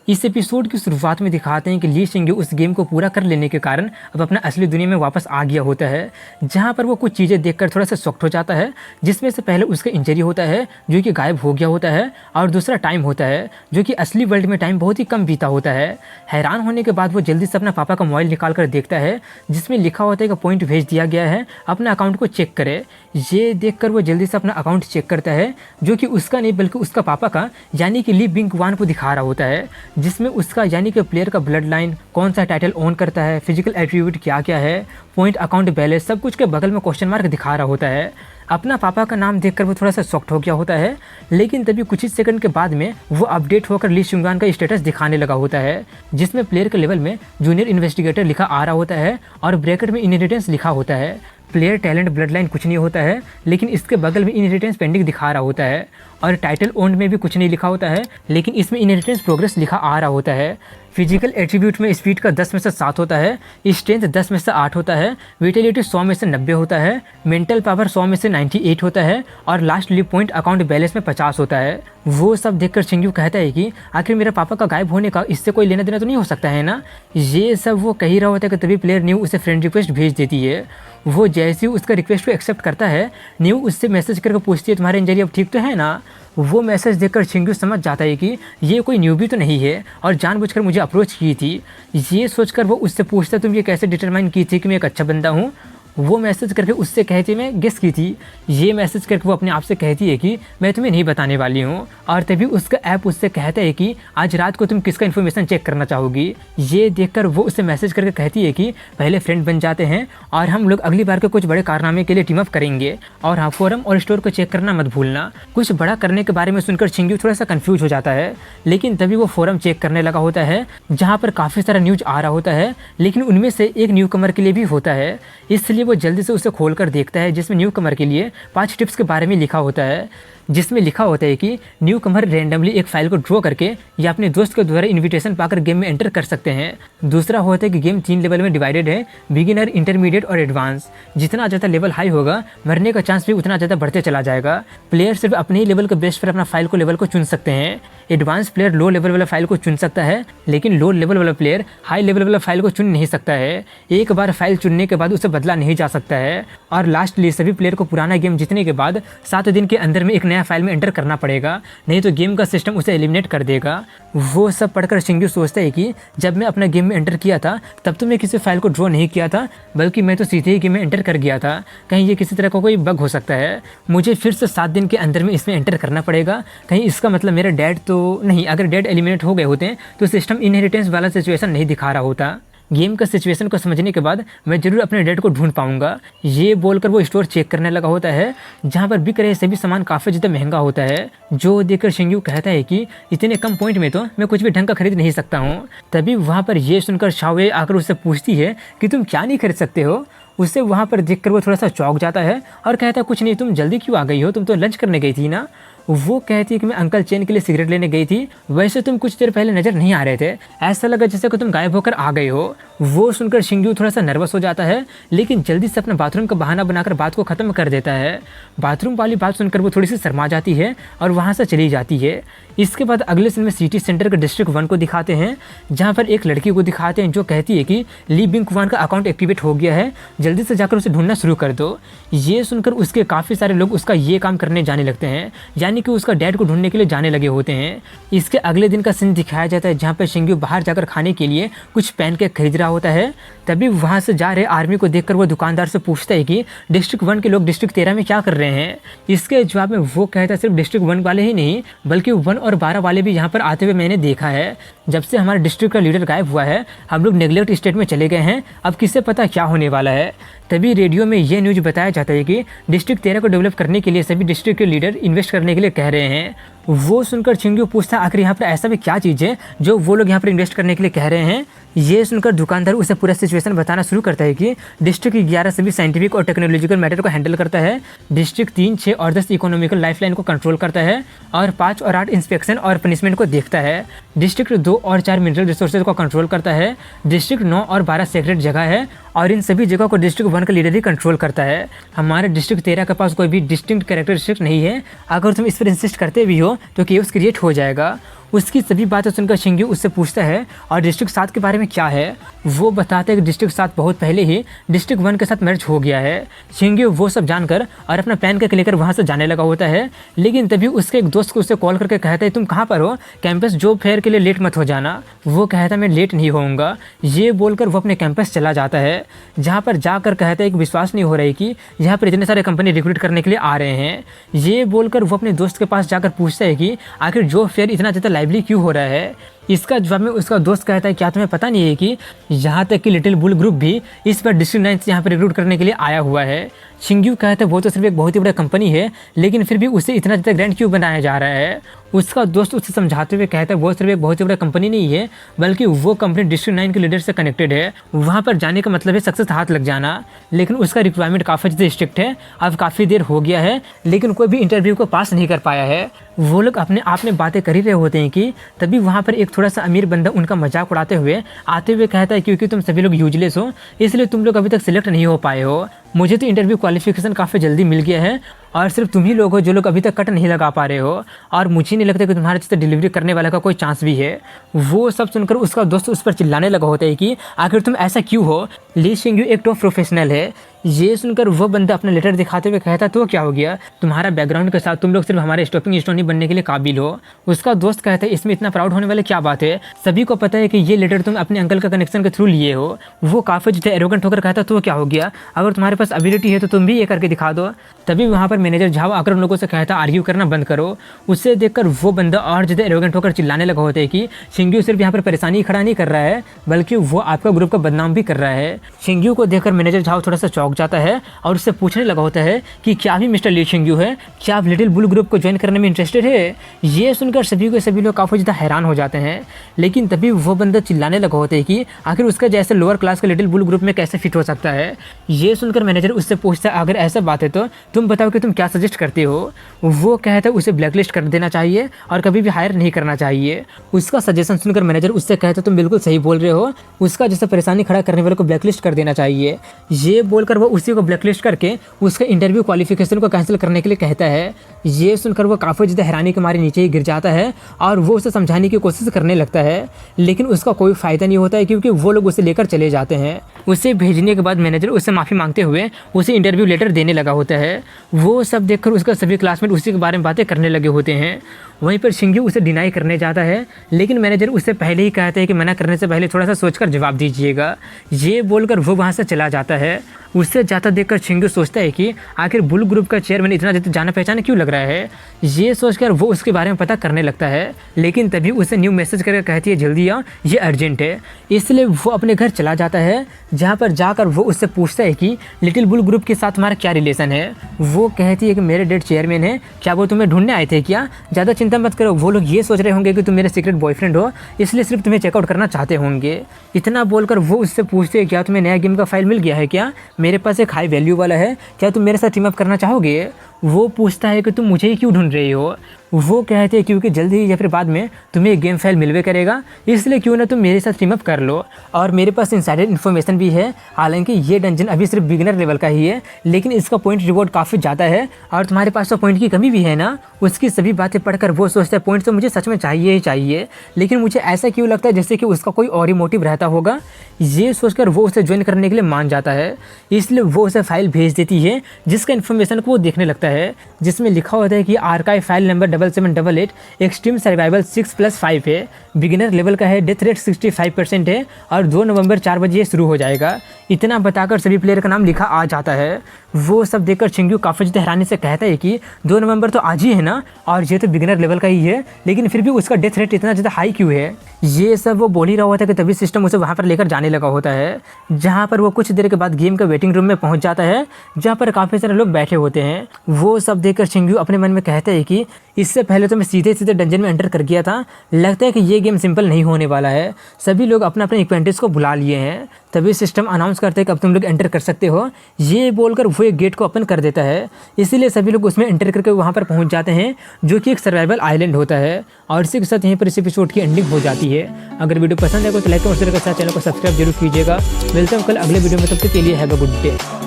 इस एपिसोड की शुरुआत में दिखाते हैं कि ली शिंग्यू उस गेम को पूरा कर लेने के कारण अब अपना असली दुनिया में वापस आ गया होता है, जहां पर वो कुछ चीज़ें देखकर थोड़ा सा शॉक्ड हो जाता है, जिसमें से पहले उसका इंजरी होता है जो कि गायब हो गया होता है, और दूसरा टाइम होता है जो कि असली वर्ल्ड में टाइम बहुत ही कम बीता होता है। हैरान होने के बाद वो जल्दी से अपना पापा का मोबाइल निकाल कर देखता है, जिसमें लिखा होता है कि पॉइंट भेज दिया गया है, अपना अकाउंट को चेक करे। ये देखकर वो जल्दी से अपना अकाउंट चेक करता है, जो कि उसका नहीं बल्कि उसका पापा का यानी कि ली बिंग वान को दिखा रहा होता है, जिसमें उसका यानी कि प्लेयर का ब्लड लाइन, कौन सा टाइटल ओन करता है, फिजिकल एट्रीब्यूट क्या क्या है, पॉइंट, अकाउंट बैलेंस, सब कुछ के बगल में क्वेश्चन मार्क दिखा रहा होता है। अपना पापा का नाम देखकर वो थोड़ा सा शॉक्ड हो गया होता है, लेकिन तभी कुछ ही सेकंड के बाद में वो अपडेट होकर ली शिंगवान का स्टेटस दिखाने लगा होता है, जिसमें प्लेयर के लेवल में जूनियर इन्वेस्टिगेटर लिखा आ रहा होता है और ब्रैकेट में इनहेरिटेंस लिखा होता है। प्लेयर टैलेंट ब्लड लाइन कुछ नहीं होता है, लेकिन इसके बगल में इनहेरिटेंस पेंडिंग दिखा रहा होता है, और टाइटल ओन्ड में भी कुछ नहीं लिखा होता है, लेकिन इसमें इनहेरिटेंस प्रोग्रेस लिखा आ रहा होता है। फिजिकल एट्रीब्यूट में स्पीड का 10 में से 7 होता है, स्ट्रेंथ 10 में से 8 होता है, विटेलिटी 100 में से 90 होता है, मेंटल पावर 100 में से 98 होता है, और last live point account balance में 50 होता है। वो सब देखकर शिंग्यू कहता है कि आखिर मेरे पापा का गायब होने का इससे कोई लेना देना तो नहीं हो सकता है ना। ये सब वो कह ही रहा होता है कि तभी प्लेयर न्यू उसे फ्रेंड रिक्वेस्ट भेज देती है। वो जैसे ही उसका रिक्वेस्ट को एक्सेप्ट करता है, न्यू उससे मैसेज करके पूछती है तुम्हारे इंजरी अब ठीक तो है ना। वो मैसेज देखकर शिंग्यू समझ जाता है कि ये कोई न्यूबी तो नहीं है और जानबूझकर मुझे अप्रोच की थी। ये सोचकर वो उससे पूछता तुम ये कैसे डिटरमाइन की थी कि मैं एक अच्छा बंदा हूँ। वो मैसेज करके उससे कहती है मैं गेस की थी। ये मैसेज करके वो अपने आप से कहती है कि मैं तुम्हें नहीं बताने वाली हूँ, और तभी उसका ऐप उससे कहता है कि आज रात को तुम किसका इन्फॉर्मेशन चेक करना चाहोगी। ये देखकर वो उससे मैसेज करके कहती है कि पहले फ्रेंड बन जाते हैं और हम लोग अगली बार के कुछ बड़े कारनामे के लिए टीम अप करेंगे, और हाँ फोरम और स्टोर को चेक करना मत भूलना। कुछ बड़ा करने के बारे में सुनकर शिंग्यू थोड़ा सा कन्फ्यूज हो जाता है, लेकिन तभी वो फोरम चेक करने लगा होता है, जहाँ पर काफ़ी सारा न्यूज आ रहा होता है, लेकिन उनमें से एक न्यू कमर के लिए भी होता है। इसलिए वो जल्दी से उसे खोलकर देखता है, जिसमें न्यू कमर के लिए 5 टिप्स के बारे में लिखा होता है, जिसमें लिखा होता है कि न्यू कमर रैंडमली एक फाइल को ड्रॉ करके या अपने दोस्त के द्वारा इनविटेशन पाकर गेम में एंटर कर सकते हैं। दूसरा होता है कि गेम 3 लेवल में डिवाइडेड है, बिगिनर, इंटरमीडिएट और एडवांस। जितना ज़्यादा लेवल हाई होगा मरने का चांस भी उतना ज़्यादा बढ़ते चला जाएगा। प्लेयर सिर्फ अपने ही लेवल के बेस पर अपना फाइल को लेवल को चुन सकते हैं। एडवांस प्लेयर लो लेवल वाला फाइल को चुन सकता है, लेकिन लो लेवल वाला प्लेयर हाई लेवल वाला फाइल को चुन नहीं सकता है। एक बार फाइल चुनने के बाद उसे बदला नहीं जा सकता है। और लास्टली सभी प्लेयर को पुराना गेम जीतने के बाद 7 दिन के अंदर में एक नया फाइल में एंटर करना पड़ेगा, नहीं तो गेम का सिस्टम उसे एलिमिनेट कर देगा। वो सब पढ़कर शिंग्यू सोचता है कि जब मैं अपना गेम में एंटर किया था तब तो मैं किसी फाइल को ड्रॉ नहीं किया था, बल्कि मैं तो सीधे ही गेम में एंटर कर गया था। कहीं ये किसी तरह का कोई बग हो सकता है। मुझे फिर से 7 दिन के अंदर में इसमें एंटर करना पड़ेगा। कहीं इसका मतलब मेरे डैड तो नहीं, अगर डैड एलिमिनेट हो गए होते तो सिस्टम इनहेरिटेंस वाला सिचुएशन नहीं दिखा रहा होता। गेम का सिचुएशन को समझने के बाद मैं जरूर अपने डैड को ढूंढ पाऊंगा। ये बोलकर वो स्टोर चेक करने लगा होता है, जहां पर बिक रहे सभी सामान काफ़ी ज़्यादा महंगा होता है। जो देखकर शिंग्यू कहता है कि इतने कम पॉइंट में तो मैं कुछ भी ढंग का खरीद नहीं सकता हूँ। तभी वहाँ पर ये सुनकर शाओए आकर उससे पूछती है कि तुम क्या नहीं खरीद सकते हो। उससे वहाँ पर देखकर वो थोड़ा सा चौंक जाता है और कहता है कुछ नहीं, तुम जल्दी क्यों आ गई हो, तुम तो लंच करने गई थी ना। वो कहती है कि मैं अंकल चेन के लिए सिगरेट लेने गई थी, वैसे तुम कुछ देर पहले नज़र नहीं आ रहे थे, ऐसा लगा जैसे कि तुम गायब होकर आ गए हो। वो सुनकर शिंग्यू थोड़ा सा नर्वस हो जाता है, लेकिन जल्दी से अपना बाथरूम का बहाना बनाकर बात को ख़त्म कर देता है। बाथरूम वाली बात सुनकर वो थोड़ी सी शर्मा जाती है और वहाँ से चली जाती है। इसके बाद अगले सीन में सिटी सेंटर के डिस्ट्रिक्ट 1 को दिखाते हैं, जहाँ पर एक लड़की को दिखाते हैं जो कहती है कि ली बिंग वान का अकाउंट एक्टिवेट हो गया है, जल्दी से जाकर उसे ढूंढना शुरू कर दो। ये सुनकर उसके काफ़ी सारे लोग उसका ये काम करने जाने लगते हैं, यानी कि उसका डैड को ढूंढने के लिए जाने लगे होते हैं। इसके अगले दिन का सीन दिखाया जाता है, जहाँ पर शिंग्यू बाहर जाकर खाने के लिए कुछ पैनकेक खरीद रहा होता है। तभी वहाँ से जा रहे आर्मी को देखकर वो दुकानदार से पूछता है कि डिस्ट्रिक्ट 1 के लोग डिस्ट्रिक्ट 13 में क्या कर रहे हैं। इसके जवाब में वो कहता है सिर्फ डिस्ट्रिक्ट 1 वाले ही नहीं, बल्कि 1 और 12 वाले भी यहाँ पर आते हुए मैंने देखा है। जब से हमारे डिस्ट्रिक्ट का लीडर गायब हुआ है हम लोग नेग्लेक्ट स्टेट में चले गए हैं, अब किससे पता क्या होने वाला है। तभी रेडियो में ये न्यूज़ बताया जाता है कि डिस्ट्रिक्ट 13 को डेवलप करने के लिए सभी डिस्ट्रिक्ट के लीडर इन्वेस्ट करने के लिए कह रहे हैं। वो सुनकर शिंग्यू पूछता आखिर यहाँ पर ऐसा भी क्या चीज़ है जो वो लोग यहाँ पर इन्वेस्ट करने के लिए कह रहे हैं। ये सुनकर दुकानदार उसे पूरा सिचुएशन बताना शुरू करता है कि डिस्ट्रिक्ट 11 सभी साइंटिफिक और टेक्नोलॉजिकल मैटर को हैंडल करता है, डिस्ट्रिक्ट 3, 6 और 10 इकोनॉमिकल लाइफलाइन को कंट्रोल करता है, और 5 और 8 इंस्पेक्शन और पनिशमेंट को देखता है, डिस्ट्रिक्ट 2 और 4 मिनरल रिसोर्सेज को कंट्रोल करता है, डिस्ट्रिक्ट 9 और 12 सेक्रेट जगह है, और इन सभी जगह को डिस्ट्रिक्ट 1 का लीडर ही कंट्रोल करता है। हमारे डिस्ट्रिक्ट 13 के पास कोई भी डिस्टिंक्ट कैरेक्टरिस्टिक नहीं है, अगर तुम इस पर इंसिस्ट करते भी हो तो केओस क्रिएट हो जाएगा। उसकी सभी बातें सुनकर शिंग्यू उससे पूछता है और डिस्ट्रिक्ट 7 के बारे में क्या है। वो बताते हैं कि डिस्ट्रिक्ट 7 बहुत पहले ही डिस्ट्रिक्ट 1 के साथ मैच हो गया है। शिंग्यू वो सब जानकर और अपना प्लान करके लेकर वहाँ से जाने लगा होता है, लेकिन तभी उसके एक दोस्त को उससे कॉल करके कहता है तुम कहाँ पर हो, कैंपस जॉब फेयर के लिए लेट मत हो जाना। वो कहता है मैं लेट नहीं होऊंगा। ये बोलकर वो अपने कैंपस चला जाता है, जहाँ पर जाकर कहता है कि विश्वास नहीं हो रहा है कि यहाँ पर इतने सारे कंपनी रिक्रूट करने के लिए आ रहे हैं। ये बोलकर वो अपने दोस्त के पास जाकर पूछता है कि आखिर जॉब फेयर इतना ज़्यादा लाइवली क्यों हो रहा है। इसका जवाब में उसका दोस्त कहता है क्या तुम्हें पता नहीं है कि यहाँ तक कि लिटिल बुल ग्रुप भी इस बार डिस्ट्रिक्ट 9 से यहाँ पर रिक्रूट करने के लिए आया हुआ है। शिंग्यू कहता है वो तो सिर्फ एक बहुत ही बड़ा कंपनी है, लेकिन फिर भी उसे इतना ज़्यादा ग्रैंड क्यों बनाया जा रहा है। उसका दोस्त उसे समझाते हुए कहता है वो सिर्फ एक बहुत ही बड़ा कंपनी नहीं है, बल्कि वो कंपनी डिस्ट्रिक्ट 9 के लीडर से कनेक्टेड है। वहाँ पर जाने का मतलब है सक्सेस हाथ लग जाना, लेकिन उसका रिक्वायरमेंट काफ़ी ज़्यादा स्ट्रिक्ट है। अब काफ़ी देर हो गया है, लेकिन कोई भी इंटरव्यू को पास नहीं कर पाया है। वो लोग अपने आप में बातें कर ही रहे होते हैं कि तभी वहाँ पर एक थोड़ा सा अमीर बंदा उनका मजाक उड़ाते हुए आते हुए कहता है क्योंकि तुम सभी लोग यूजलेस हो, इसलिए तुम लोग अभी तक सिलेक्ट नहीं हो पाए हो। मुझे तो इंटरव्यू क्वालिफिकेशन काफ़ी जल्दी मिल गया है और सिर्फ तुम ही लोग हो जो लोग अभी तक कट नहीं लगा पा रहे हो, और मुझे नहीं लगता कि तुम्हारे जैसे डिलीवरी करने वाला का कोई चांस भी है। वो सब सुनकर उसका दोस्त उस पर चिल्लाने लगा होता है कि आखिर तुम ऐसा क्यों हो, ली शिंग्यू एक टॉप प्रोफेशनल है। ये सुनकर वो बंदा अपना लेटर दिखाते हुए कहता तो क्या हो गया, तुम्हारा बैकग्राउंड के साथ तुम लोग सिर्फ हमारे स्टॉपिंग स्टोन ही बनने के लिए काबिल हो। उसका दोस्त कहता है इसमें इतना प्राउड होने वाली क्या बात है, सभी को पता है कि ये लेटर तुम अपने अंकल का कनेक्शन के थ्रू लिए हो। वो काफ़ी ज़्यादा एरोगेंट होकर कहता तो क्या हो गया, अगर तुम्हारे पास एबिलिटी है तो तुम भी ये करके दिखा दो। तभी वहाँ पर मैनेजर झाओ आकर उन लोगों से कहता आर्ग्यू करना बंद करो। उससे देखकर वो बंदा और ज़्यादा एरोगेंट होकर चिल्लाने लगा होता है कि शिंग्यू सिर्फ यहाँ पर परेशानी खड़ा नहीं कर रहा है, बल्कि वो आपका ग्रुप का बदनाम भी कर रहा है। शिंग्यू को देखकर मैनेजर झाओ थोड़ा सा चौंक जाता है और उससे पूछने लगा होता है कि क्या भी मिस्टर ली शिंग्यू है, क्या आप लिटिल बुल ग्रुप को ज्वाइन करने में इंटरेस्टेड है। ये सुनकर सभी लोग काफ़ी ज़्यादा हैरान हो जाते हैं, लेकिन तभी वो बंदा चिल्लाने लगा होता है कि आखिर उसका जैसे लोअर क्लास का लिटिल बुल ग्रुप में कैसे फिट हो सकता है। ये सुनकर मैनेजर उससे पूछता है अगर ऐसा बात है तो तुम बताओ कि तुम क्या सजेस्ट करते हो। वो कहता है उसे ब्लैकलिस्ट कर देना चाहिए और कभी भी हायर नहीं करना चाहिए। उसका सजेशन सुनकर मैनेजर उससे कहता है तुम बिल्कुल सही बोल रहे हो, उसका जैसे परेशानी खड़ा करने वाले को ब्लैकलिस्ट कर देना चाहिए। ये बोलकर वो उसी को ब्लैकलिस्ट करके उसका इंटरव्यू क्वालिफिकेशन को कैंसिल करने के लिए कहता है। ये सुनकर वो काफ़ी ज़्यादा हैरानी के मारे नीचे ही गिर जाता है और वो उसे समझाने की कोशिश करने लगता है, लेकिन उसका कोई फ़ायदा नहीं होता है क्योंकि वो लोग उसे लेकर चले जाते हैं। उसे भेजने के बाद मैनेजर उससे माफ़ी मांगते हुए उसे इंटरव्यू लेटर देने लगा होता है। वो सब देखकर उसका सभी क्लासमेट उसी के बारे में बातें करने लगे होते हैं। वहीं पर शिंग्यू उसे डिनाई करने जाता है, लेकिन मैनेजर उससे पहले ही कहता है कि मना करने से पहले थोड़ा सा सोचकर जवाब दीजिएगा। ये बोलकर वो वहाँ से चला जाता है। उससे जाता देखकर शिंग्यू सोचता है कि आखिर बुल ग्रुप का चेयरमैन इतना ज़्यादा जाना पहचाना क्यों लग रहा है। ये सोचकर वो उसके बारे में पता करने लगता है, लेकिन तभी उसे न्यू मैसेज करके कहती है जल्दी आओ, ये अर्जेंट है। इसलिए वो अपने घर चला जाता है, जहाँ पर जाकर वो उससे पूछता है कि लिटिल बुल ग्रुप के साथ तुम्हारा क्या रिलेशन है। वो कहती है कि मेरे डेड चेयरमैन है, क्या वो तुम्हें ढूंढने आए थे क्या। ज़्यादा चिंता मत करो, वो लोग ये सोच रहे होंगे कि तुम मेरे सीक्रेट बॉयफ्रेंड हो, इसलिए सिर्फ तुम्हें चेकआउट करना चाहते होंगे। इतना बोलकर वो उससे पूछते हैं क्या तुम्हें नया गेम का फाइल मिल गया है क्या, मेरे पास एक हाई वैल्यू वाला है, क्या तुम मेरे साथ टीम अप करना चाहोगे। वो पूछता है कि तुम मुझे ही क्यों ढूंढ रही हो। वो कहते हैं क्योंकि जल्द ही या फिर बाद में तुम्हें एक गेम फाइल मिलवे करेगा, इसलिए क्यों ना तुम मेरे साथ टीम अप कर लो। और मेरे पास इनसाइडर इन्फॉर्मेशन भी है, हालांकि ये डंजन अभी सिर्फ बिगिनर लेवल का ही है, लेकिन इसका पॉइंट रिवॉर्ड काफ़ी ज़्यादा है और तुम्हारे पास तो पॉइंट की कमी भी है ना। उसकी सभी बातें पढ़कर वो सोचता है पॉइंट तो मुझे सच में चाहिए ही चाहिए, लेकिन मुझे ऐसा क्यों लगता है जैसे कि उसका कोई और ही मोटिव रहता होगा। ये सोचकर वो उसे ज्वाइन करने के लिए मान जाता है, इसलिए वो उसे फाइल भेज देती है जिसका इन्फॉर्मेशन को वो देखने लगता है, जिसमें लिखा होता है कि archive file number 7788 extreme survival 6+5 है, बिगिनर लेवल का है, डेथ रेट 65% है और 2 नवंबर 4 बजे शुरू हो जाएगा। इतना बताकर सभी प्लेयर का नाम लिखा आ जाता है। वो सब देखकर शिंग्यू काफ़ी ज़्यादा हैरानी से कहता है कि 2 नवंबर तो आज ही है ना, और ये तो बिगिनर लेवल का ही है, लेकिन फिर भी उसका डेथ रेट इतना ज़्यादा हाई क्यों है। ये सब वो बोल ही रहा होता है कि तभी सिस्टम उसे वहाँ पर लेकर जाने लगा होता है, जहाँ पर वो कुछ देर के बाद गेम के वेटिंग रूम में पहुँच जाता है, जहाँ पर काफ़ी सारे लोग बैठे होते हैं। वो सब देखकर शिंग्यू अपने मन में कहता है कि इससे पहले तो मैं सीधे सीधे डंजन में एंटर कर गया था, लगता है कि ये गेम सिंपल नहीं होने वाला है। सभी लोग अपने अपने इक्वेंटिस को बुला लिए हैं। तभी सिस्टम अनाउंस करते हैं कि अब तुम लोग एंटर कर सकते हो। ये बोलकर वो एक गेट को ओपन कर देता है, इसीलिए सभी लोग उसमें एंटर करके वहाँ पर पहुँच जाते हैं, जो कि एक सर्वाइवल आइलैंड होता है। और इसी के साथ यहीं पर इस एपिसोड की एंडिंग हो जाती है। अगर वीडियो पसंद है तो लाइक और शेयर कर साथ चैनल को सब्सक्राइब जरूर कीजिएगा। मिलते हैं कल अगले वीडियो में, तब तक के लिए हैव अ गुड डे।